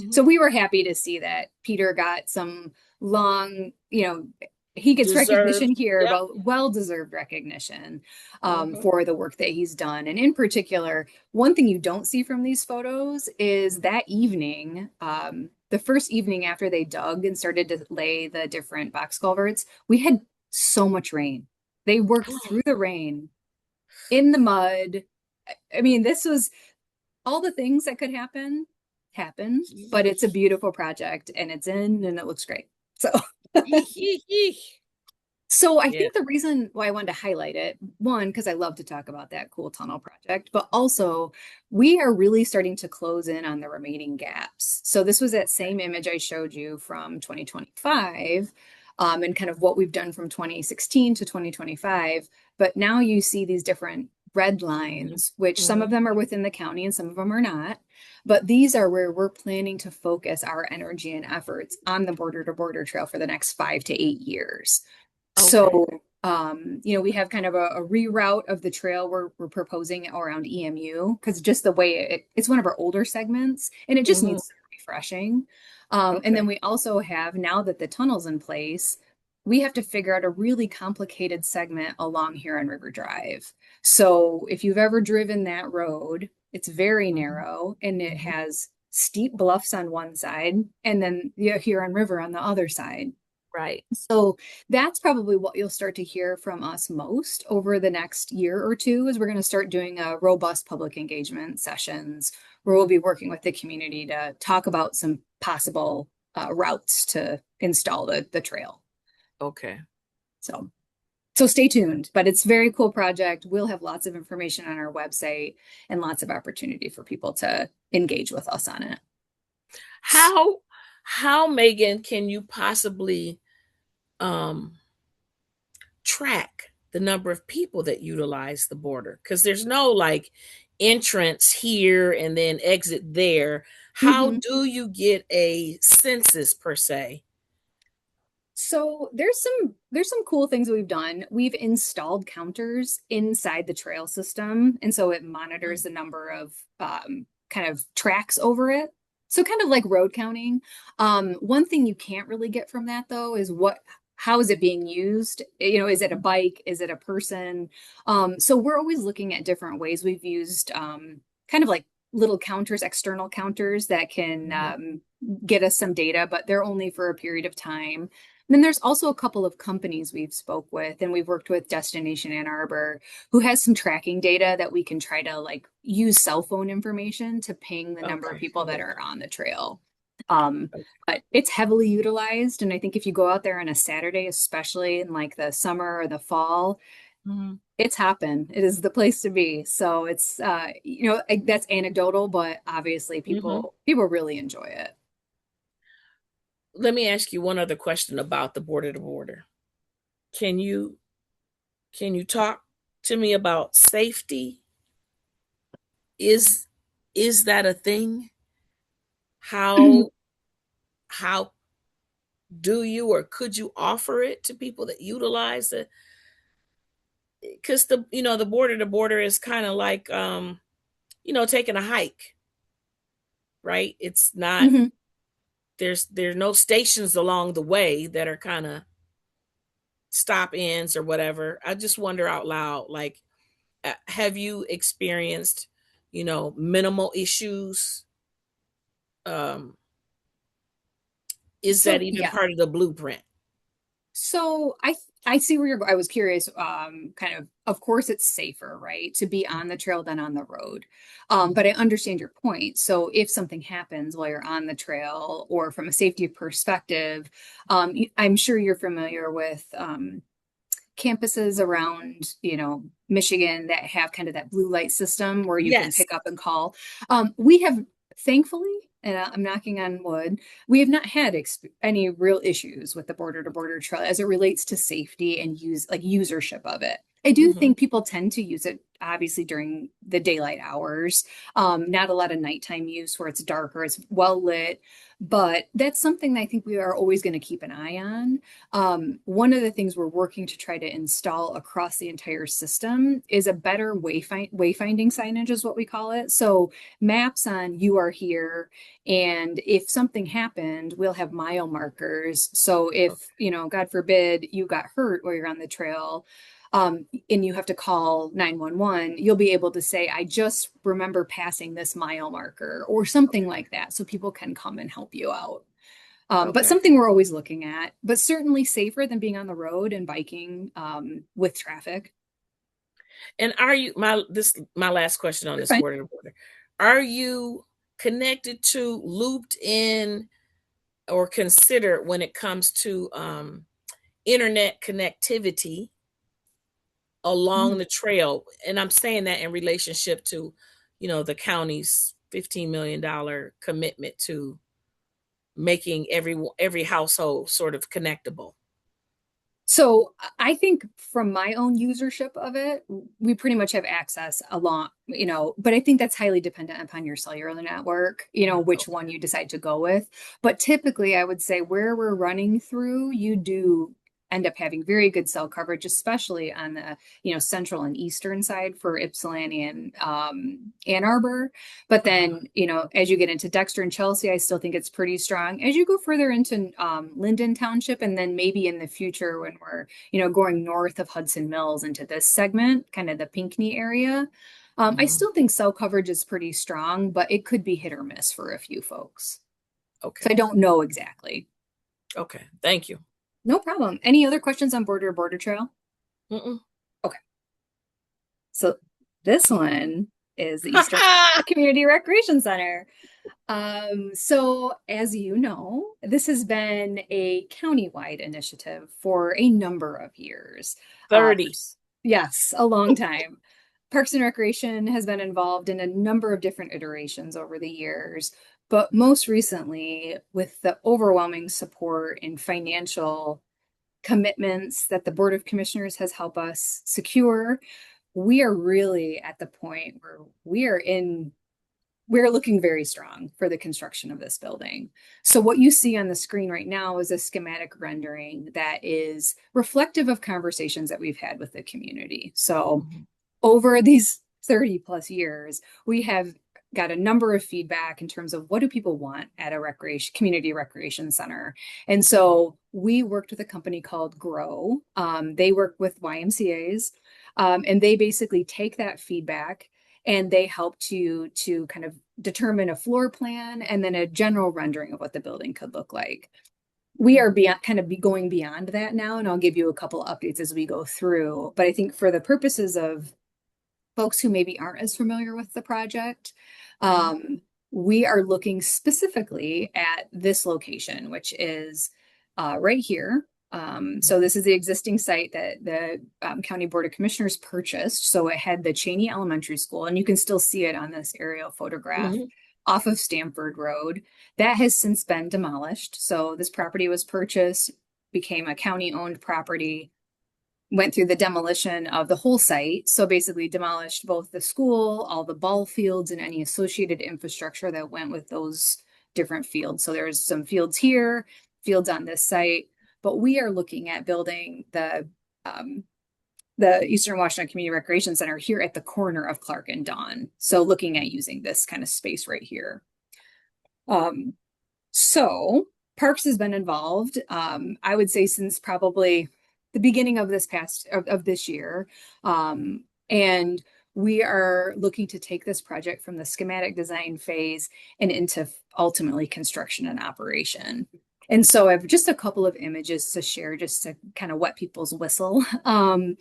So Mhm. we were happy to see that Peter got some long, he gets recognition Deserved. here, Yep. but well-deserved recognition Mhm. for the work that he's done. And in particular, one thing you don't see from these photos is that evening, the first evening after they dug and started to lay the different box culverts, we had so much rain. They worked through the rain in the mud. I mean, this was all the things that could happen happened, but it's a beautiful project and it's in and it looks great. So so I Yeah. think the reason why I wanted to highlight it, one, because I love to talk about that cool tunnel project, but also we are really starting to close in on the remaining gaps. So this was that same image I showed you from 2025, and kind of what we've done from 2016 to 2025. But now you see these different red Mhm. lines, which some of Mhm. them are within the county and some of them are not. But these are where we're planning to focus our energy and efforts on the border to border trail for the next 5 to 8 years. Okay. So, we have kind of a reroute of the trail we're proposing around EMU, because just the way it's one of our older segments and it just Mhm. needs some refreshing. And Okay. then we also have, now that the tunnel's in place, we have to figure out a really complicated segment along here on River Drive. So if you've ever driven that road, it's very Mhm. narrow and it Mhm. has steep bluffs on one side and then the Huron River on the other side. Right. So that's probably what you'll start to hear from us most over the next year or two, is we're going to start doing a robust public engagement sessions where we'll be working with the community to talk about some possible routes to install the trail. Okay. So so stay tuned, but it's a very cool project. We'll have lots of information on our website and lots of opportunity for people to engage with us on it. How how Megan can you possibly um track the number of people that utilize the border? Because there's no like entrance here and then exit there. How Mhm. do you get a census per se? So there's some cool things we've done. We've installed counters inside the trail system, and so it monitors the number of kind of tracks over it. So kind of like road counting. One thing you can't really get from that though is how is it being used? Is it a bike? Is it a person? So we're always looking at different ways. We've used kind of like little counters, external counters that can Mhm. get us some data, but they're only for a period of time. Then there's also a couple of companies we've spoke with, and we've worked with Destination Ann Arbor, who has some tracking data that we can try to like use cell phone information to ping the number of Okay. people that are on the trail. Um, Okay. but it's heavily utilized, and I think if you go out there on a Saturday, especially in like the summer or the fall, Mhm. it's hopping. It is the place to be. So it's that's anecdotal, but obviously Mhm. people really enjoy it. Let me ask you one other question about the border to border. Can you can you talk to me about safety? Is is that a thing? How how do you or could you offer it to people that utilize it? Because the border to border is kind of like taking a hike, right? It's not Mhm. there's no stations along the way that are kind of stop ins or whatever. I just wonder out loud, like, have you experienced, minimal issues? Um, is that So even yeah. part of the blueprint? So I see where you're I was curious, kind of course it's safer, right, to be on the trail than on the road. But I understand your point. So if something happens while you're on the trail or from a safety perspective, I'm sure you're familiar with campuses around, Michigan that have kind of that blue light system where you can Yes. pick up and call. We have, thankfully, and I'm knocking on wood, we have not had any real issues with the border to border trail as it relates to safety and usership of it. I do Hmm. think people tend to use it obviously during the daylight hours. Not a lot of nighttime use where it's darker, it's well lit, but that's something that I think we are always going to keep an eye on. One of the things we're working to try to install across the entire system is a better wayfinding signage, is what we call it. So maps on you are here, and if something happened, we'll have mile markers. So if, Okay. God forbid, you got hurt while you're on the trail, and you have to call 911, you'll be able to say, I just remember passing this mile marker or something like that. So people can come and help you out. But Okay. something we're always looking at, but certainly safer than being on the road and biking with traffic. And are you my last question on You're this fine. border to border? Are you connected to, looped in, or considered when it comes to internet connectivity along Mm. the trail? And I'm saying that in relationship to, the county's $15 million commitment to making every household sort of connectable. So I think from my own usership of it, we pretty much have access along, but I think that's highly dependent upon your cellular network, which one Okay. you decide to go with. But typically, I would say where we're running through, you do end up having very good cell coverage, especially on the, central and eastern side for Ypsilanti and Ann Arbor. But Uh-huh. then, as you get into Dexter and Chelsea, I still think it's pretty strong. As you go further into Linden Township, and then maybe in the future when we're, going north of Hudson Mills into this segment, kind of the Pinckney area, I Mhm. still think cell coverage is pretty strong, but it could be hit or miss for a few folks. So I Okay. don't know exactly. Okay. Thank you. No problem. Any other questions on Border Trail? Mm-mm. Okay. So this one is the Eastern Community Recreation Center. So as you know, this has been a countywide initiative for a number of years. 30. Yes, a long time. Parks and Recreation has been involved in a number of different iterations over the years, but most recently, with the overwhelming support and financial commitments that the Board of Commissioners has helped us secure, we are really at the point where we're looking very strong for the construction of this building. So what you see on the screen right now is a schematic rendering that is reflective of conversations that we've had with the community. So Mhm. over these 30 plus years, we have got a number of feedback in terms of what do people want at a community recreation center. And so we worked with a company called Grow. They work with YMCA's, and they basically take that feedback and they help to kind of determine a floor plan and then a general rendering of what the building could look like. we are beyond kind of be going beyond that now, and I'll give you a couple of updates as we go through. But I think for the purposes of folks who maybe aren't as familiar with the project, Mhm. we are looking specifically at this location, which is right here. So this is the existing site that the County Board of Commissioners purchased. So it had the Cheney Elementary School, and you can still see it on this aerial photograph Mhm. off of Stamford Road. That has since been demolished. So this property was purchased, became a county-owned property, went through the demolition of the whole site. So basically demolished both the school, all the ball fields, and any associated infrastructure that went with those different fields. So there's some fields here, fields on this site, but we are looking at building the Eastern Washtenaw Community Recreation Center here at the corner of Clark and Dawn. So looking at using this kind of space right here. Um, so Parks has been involved, I would say since probably the beginning of this year. And we are looking to take this project from the schematic design phase and into ultimately construction and operation. And so I have just a couple of images to share just to kind of wet people's whistle. Mhm.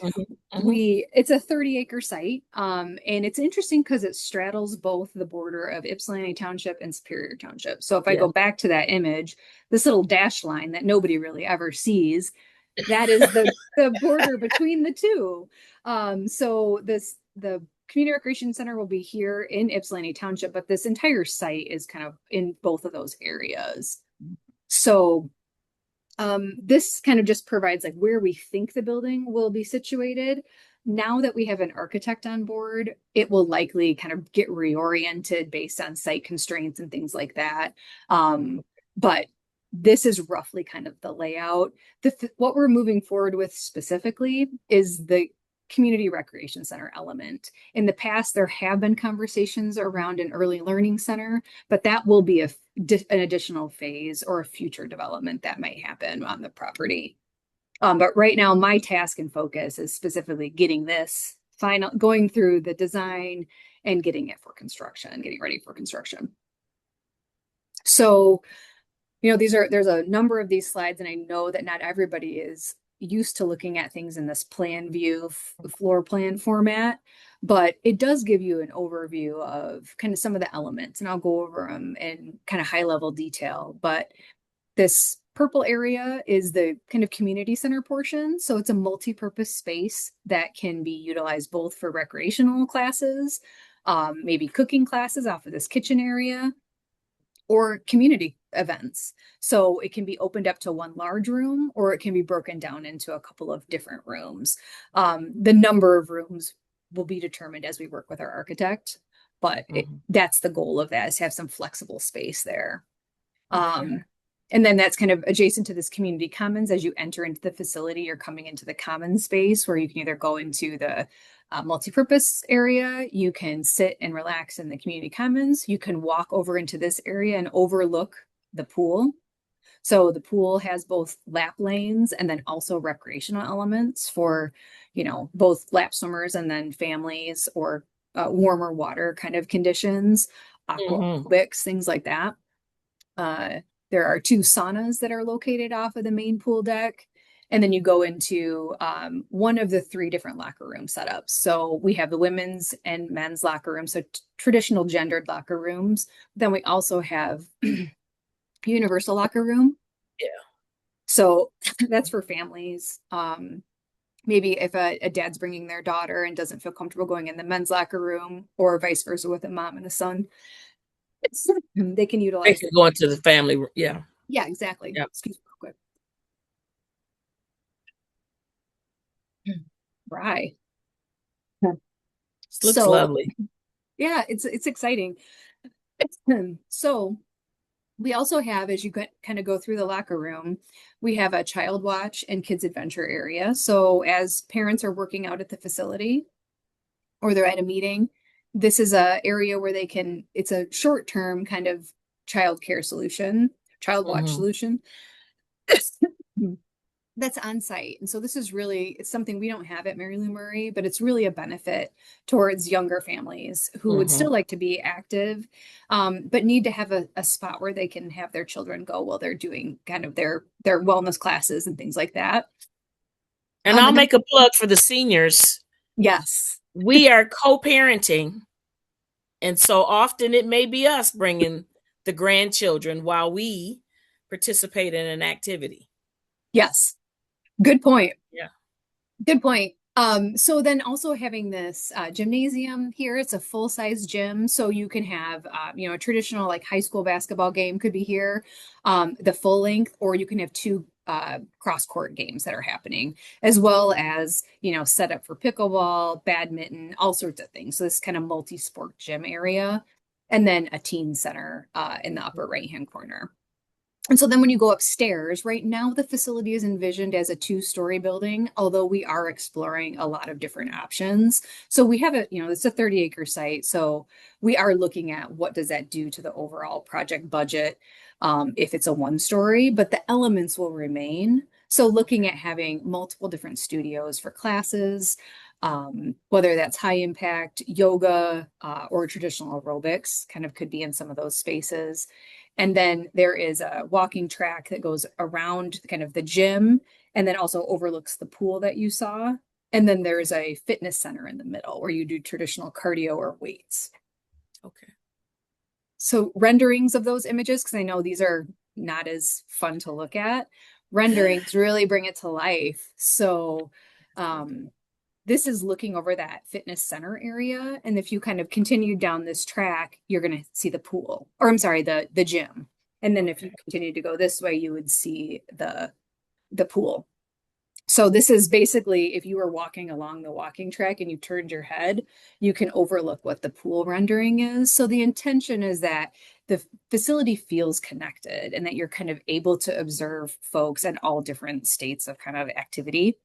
Mhm. It's a 30-acre site, and it's interesting because it straddles both the border of Ypsilanti Township and Superior Township. So if I Yeah. go back to that image, this little dash line that nobody really ever sees, that is the border between the two. So the community recreation center will be here in Ypsilanti Township, but this entire site is kind of in both of those areas. So this kind of just provides like where we think the building will be situated. Now that we have an architect on board, it will likely kind of get reoriented based on site constraints and things like that. But this is roughly kind of the layout. What we're moving forward with specifically is the community recreation center element. In the past, there have been conversations around an early learning center, but that will be an additional phase or a future development that might happen on the property. But right now, my task and focus is specifically getting this final, going through the design and getting it for construction, getting ready for construction. So, there's a number of these slides, and I know that not everybody is used to looking at things in this plan view, floor plan format, but it does give you an overview of kind of some of the elements, and I'll go over them in kind of high level detail. But this purple area is the kind of community center portion. So it's a multi-purpose space that can be utilized both for recreational classes, maybe cooking classes off of this kitchen area, or community events. So it can be opened up to one large room, or it can be broken down into a couple of different rooms. The number of rooms will be determined as we work with our architect, but Mhm. that's the goal of that, is to have some flexible space there. Okay. And then that's kind of adjacent to this community commons. As you enter into the facility, you're coming into the common space where you can either go into the multi-purpose area, you can sit and relax in the community commons, you can walk over into this area and overlook the pool. So the pool has both lap lanes and then also recreational elements for, both lap swimmers and then families, or warmer water kind of conditions, aqua Mhm. aerobics, things like that. Uh, there are two saunas that are located off of the main pool deck. And then you go into one of the three different locker room setups. So we have the women's and men's locker rooms, so traditional gendered locker rooms. Then we also have universal locker room. Yeah. So that's for families. Maybe if a dad's bringing their daughter and doesn't feel comfortable going in the men's locker room, or vice versa with a mom and a son, they can utilize Basically it. going to the family. Yeah. Yeah, exactly. Yeah. Excuse me real quick. Right. This looks So lovely. yeah, it's exciting. So we also have, as you kind of go through the locker room, we have a child watch and kids adventure area. So as parents are working out at the facility or they're at a meeting, this is a area where it's a short term kind of child care solution, child watch Mhm. solution. that's on site. And so this is really, it's something we don't have at Mary Lou Murray, but it's really a benefit towards younger families who would Mm-hmm. still like to be active, but need to have a spot where they can have their children go while they're doing kind of their wellness classes and things like that. And I'll And then make a plug for the seniors. yes, We are co-parenting, and so often it may be us bringing the grandchildren while we participate in an activity. yes, good point. Yeah. Good point. So then also having this gymnasium here, it's a full-size gym, so you can have a traditional like high school basketball game could be here, the full length, or you can have two cross-court games that are happening, as well as set up for pickleball, badminton, all sorts of things. So this kind of multi-sport gym area, and then a teen center in the upper right-hand corner. And so then when you go upstairs, right now the facility is envisioned as a two-story building, although we are exploring a lot of different options. So we have it's a 30-acre site. So we are looking at what does that do to the overall project budget if it's a one-story, but the elements will remain. So looking at having multiple different studios for classes, whether that's high impact yoga or traditional aerobics, kind of could be in some of those spaces. And then there is a walking track that goes around kind of the gym and then also overlooks the pool that you saw. And then there's a fitness center in the middle where you do traditional cardio or weights. Okay. So renderings of those images, because I know these are not as fun to look at, renderings really bring it to life. So um, this is looking over that fitness center area. And if you kind of continue down this track, you're going to see the pool, or I'm sorry, the gym. And then if you Okay. continue to go this way, you would see the pool. So this is basically if you were walking along the walking track and you turned your head, you can overlook what the pool rendering is. So the intention is that the facility feels connected and that you're kind of able to observe folks at all different states of kind of activity.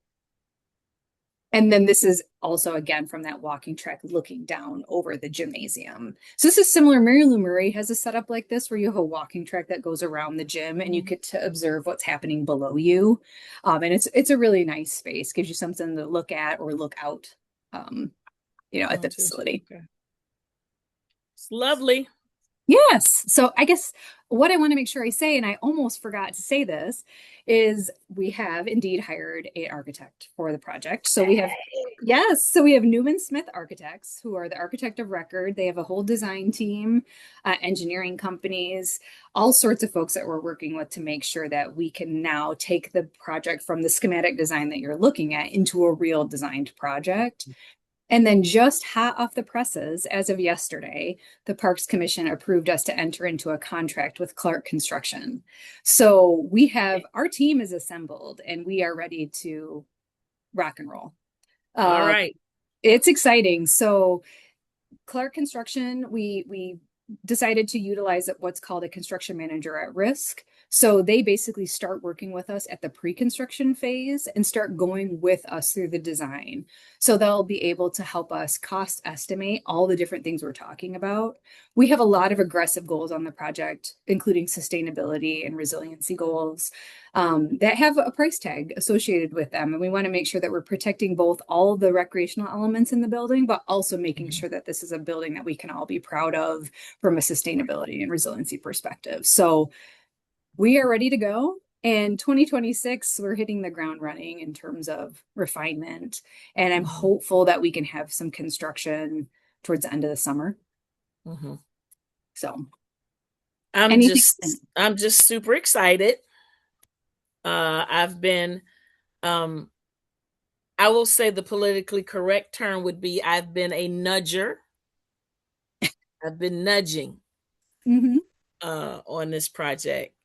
And then this is also again from that walking track looking down over the gymnasium. So this is similar. Mary Lou Murray has a setup like this where you have a walking track that goes around the gym and you Mhm. get to observe what's happening below you. And it's a really nice space, gives you something to look at or look out, um, at the Onto it. facility. Okay. It's lovely. Yes. So I guess what I want to make sure I say, and I almost forgot to say this, is we have indeed hired an architect for the project. So we have, yes, so we have Newman Smith Architects, who are the architect of record. They have a whole design team, engineering companies, all sorts of folks that we're working with to make sure that we can now take the project from the schematic design that you're looking at into a real designed project. And then just hot off the presses, as of yesterday, the Parks Commission approved us to enter into a contract with Clark Construction. So we have our team is assembled and we are ready to rock and roll. All Uh, right. it's exciting. So Clark Construction, we decided to utilize what's called a construction manager at risk. So they basically start working with us at the pre-construction phase and start going with us through the design. So they'll be able to help us cost estimate all the different things we're talking about. We have a lot of aggressive goals on the project, including sustainability and resiliency goals that have a price tag associated with them. And we want to make sure that we're protecting both all of the recreational elements in the building, but also making Mhm. sure that this is a building that we can all be proud of from a sustainability and resiliency perspective. So we are ready to go. And 2026, we're hitting the ground running in terms of refinement. And I'm Mhm. hopeful that we can have some construction towards the end of the summer. Mhm. So I'm anything. just I'm just super excited. I've been um I will say the politically correct term would be I've been a nudger. I've been nudging Mhm. on this project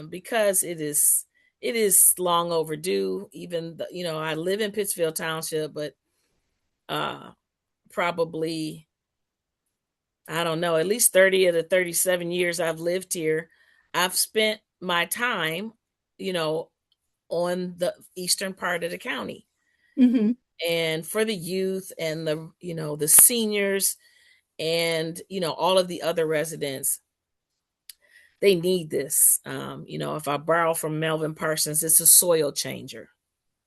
because it is long overdue. Even I live in Pittsfield Township, but uh, probably I don't know, at least 30 of the 37 years I've lived here, I've spent my time, you know, on the eastern part of the county. Mhm. And for the youth and the seniors and all of the other residents, they need this. If I borrow from Melvin Parsons, it's a soil changer.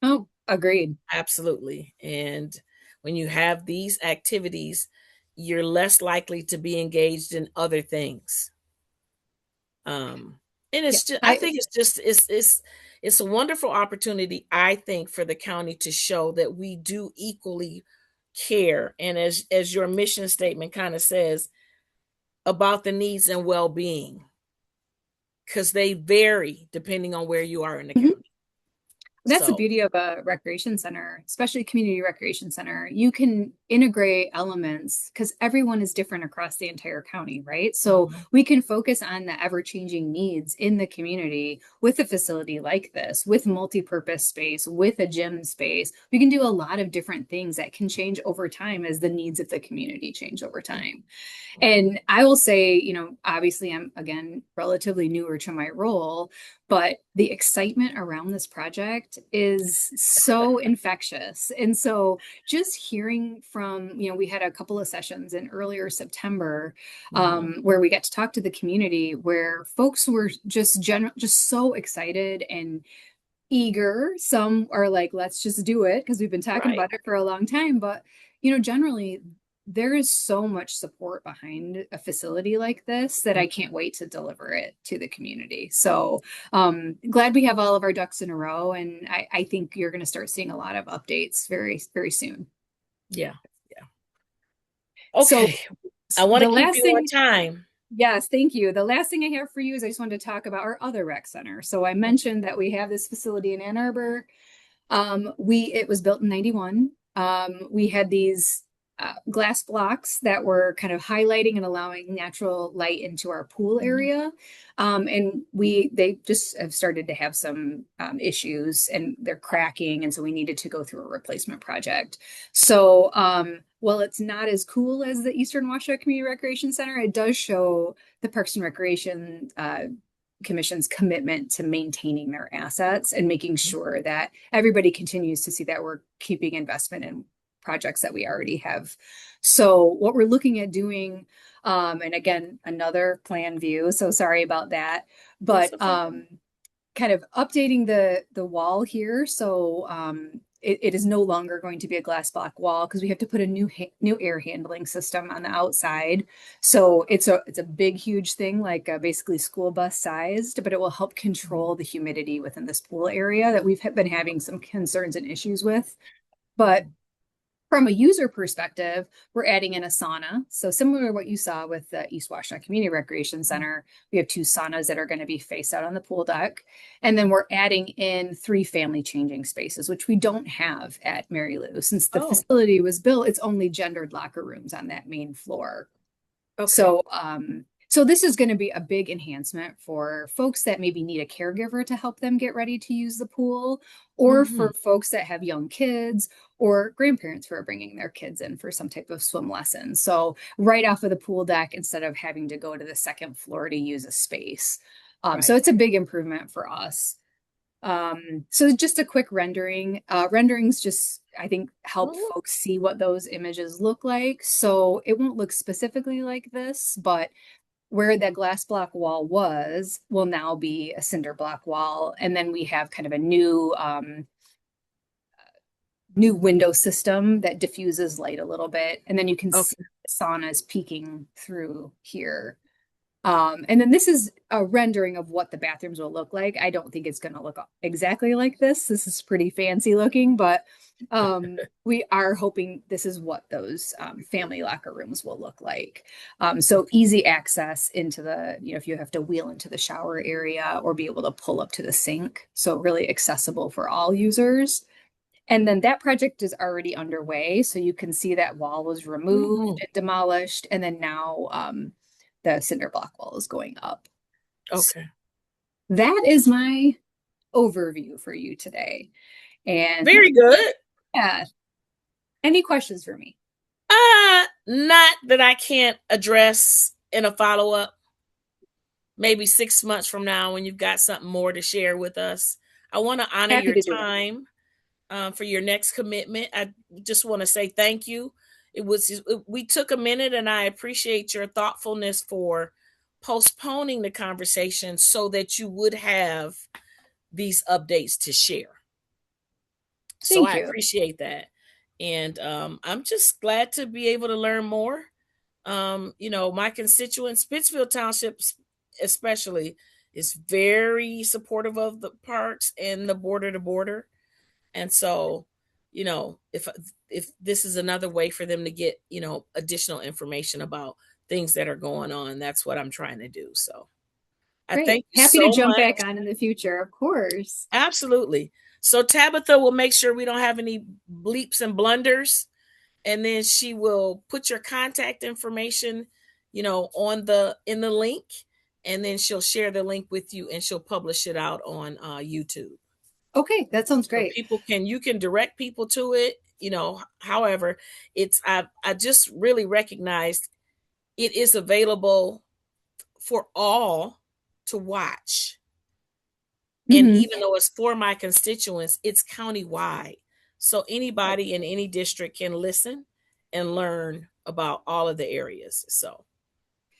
Oh, agreed. Absolutely. And when you have these activities, you're less likely to be engaged in other things. Um, and Yeah. it's just, I think it's just, it's a wonderful opportunity, I think, for the county to show that we do equally care. And as your mission statement kind of says, about the needs and well-being, because they vary depending on where you are in the Mhm. county. That's the So, beauty of a recreation center, especially a community recreation center. You can integrate elements because everyone is different across the entire county, right? So mhm, we can focus on the ever-changing needs in the community with a facility like this, with multi-purpose space, with a gym space. We can do a lot of different things that can change over time as the needs of the community change over mhm, time. mhm. And I will say, obviously I'm again relatively newer to my role, but the excitement around this project is so infectious. And so just hearing from, we had a couple of sessions in earlier September Mhm. where we got to talk to the community where folks were just so excited and eager. Some are like, let's just do it because we've been talking Right. about it for a long time. But, generally, there is so much support behind a facility like this that I Mhm. can't wait to deliver it to the community. So, glad we have all of our ducks in a row. And I think you're going to start seeing a lot of updates very, very soon. Yeah. Yeah. So, Okay. I want to the keep last you on thing time. Yes, thank you. The last thing I have for you is I just wanted to talk about our other rec center. So I mentioned that we have this facility in Ann Arbor. It was built in 91. We had these glass blocks that were kind of highlighting and allowing natural light into our pool Mhm. area. And they just have started to have some issues and they're cracking. And so we needed to go through a replacement project. So, while it's not as cool as the Eastern Washoe Community Recreation Center, it does show the Parks and Recreation Commission's commitment to maintaining their assets and making sure that everybody continues to see that we're keeping investment in projects that we already have. So what we're looking at doing, and again, another plan view, so sorry about that, That's but okay. kind of updating the wall here. So it is no longer going to be a glass block wall because we have to put a new air handling system on the outside. So it's a big huge thing, like basically school bus sized, but it will help Mhm. control the humidity within this pool area that we've been having some concerns and issues with. But from a user perspective, we're adding in a sauna. So similar to what you saw with the East Washtenaw Community Recreation Mhm. Center, we have two saunas that are going to be faced out on the pool deck. And then we're adding in three family changing spaces, which we don't have at Mary Lou. Since the Oh, facility was built, it's only gendered locker rooms on that main floor. okay. So this is going to be a big enhancement for folks that maybe need a caregiver to help them get ready to use the pool, or Mhm. for folks that have young kids or grandparents who are bringing their kids in for some type of swim lesson. So right off of the pool deck instead of having to go to the second floor to use a space. So Right. it's a big improvement for us. So just a quick rendering. Renderings just, I think, help Oh, folks see what those images look like. So it won't look specifically like this, but where that glass block wall was will now be a cinder block wall. And then we have kind of a new window system that diffuses light a little bit. And then you can see okay. the saunas peeking through here. And then this is a rendering of what the bathrooms will look like. I don't think it's going to look exactly like this. This is pretty fancy looking, but we are hoping this is what those family locker rooms will look like. So Okay. easy access into if you have to wheel into the shower area or be able to pull up to the sink. So really accessible for all users. And then that project is already underway. So you can see that wall was removed Mhm. and demolished. And then now the cinder block wall is going up. So Okay. that is my overview for you today. And Very good. yeah, any questions for me? Not that I can't address in a follow-up, maybe 6 months from now when you've got something more to share with us. I want to honor Happy your to do it. time for your next commitment. I just want to say thank you. We took a minute, and I appreciate your thoughtfulness for postponing the conversation so that you would have these updates to share. So Thank I you. appreciate that. And I'm just glad to be able to learn more. My constituents, Pittsfield Township especially, is very supportive of the parks and the border to border. And so, if this is another way for them to get, additional information about things that are going on, that's what I'm trying to do. So I Great. thank you Happy so to jump much. back on in the future, of course. Absolutely. So Tabitha will make sure we don't have any bleeps and blunders, and then she will put your contact information, on the in the link, and then she'll share the link with you, and she'll publish it out on YouTube. Okay, that sounds So great. you can direct people to it. However, I just really recognized it is available for all to watch. And Hmm. even though it's for my constituents, it's countywide. So anybody in any district can listen and learn about all of the areas. So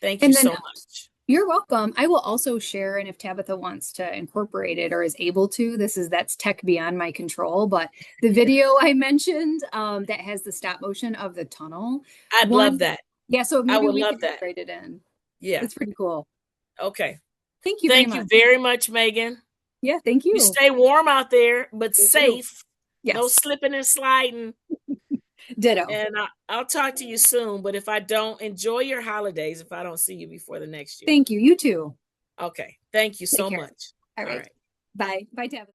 thank you And then so much. you're welcome. I will also share, and if Tabitha wants to incorporate it or is able to, that's tech beyond my control. But the video I mentioned that has the stop motion of the tunnel I'd love one, that. yeah, so I maybe would we love could that. integrate it in. Yeah. It's pretty cool. Okay. Thank you very Thank you much. very much, Megan. Yeah, thank You you. stay warm out there, but You too. safe. No Yes, slipping and sliding. ditto. And I'll talk to you soon. But if I don't, enjoy your holidays if I don't see you before the next year. Thank you. You too. Okay. Thank you Take so care. much. All All right. right. Bye. Bye, Tabitha.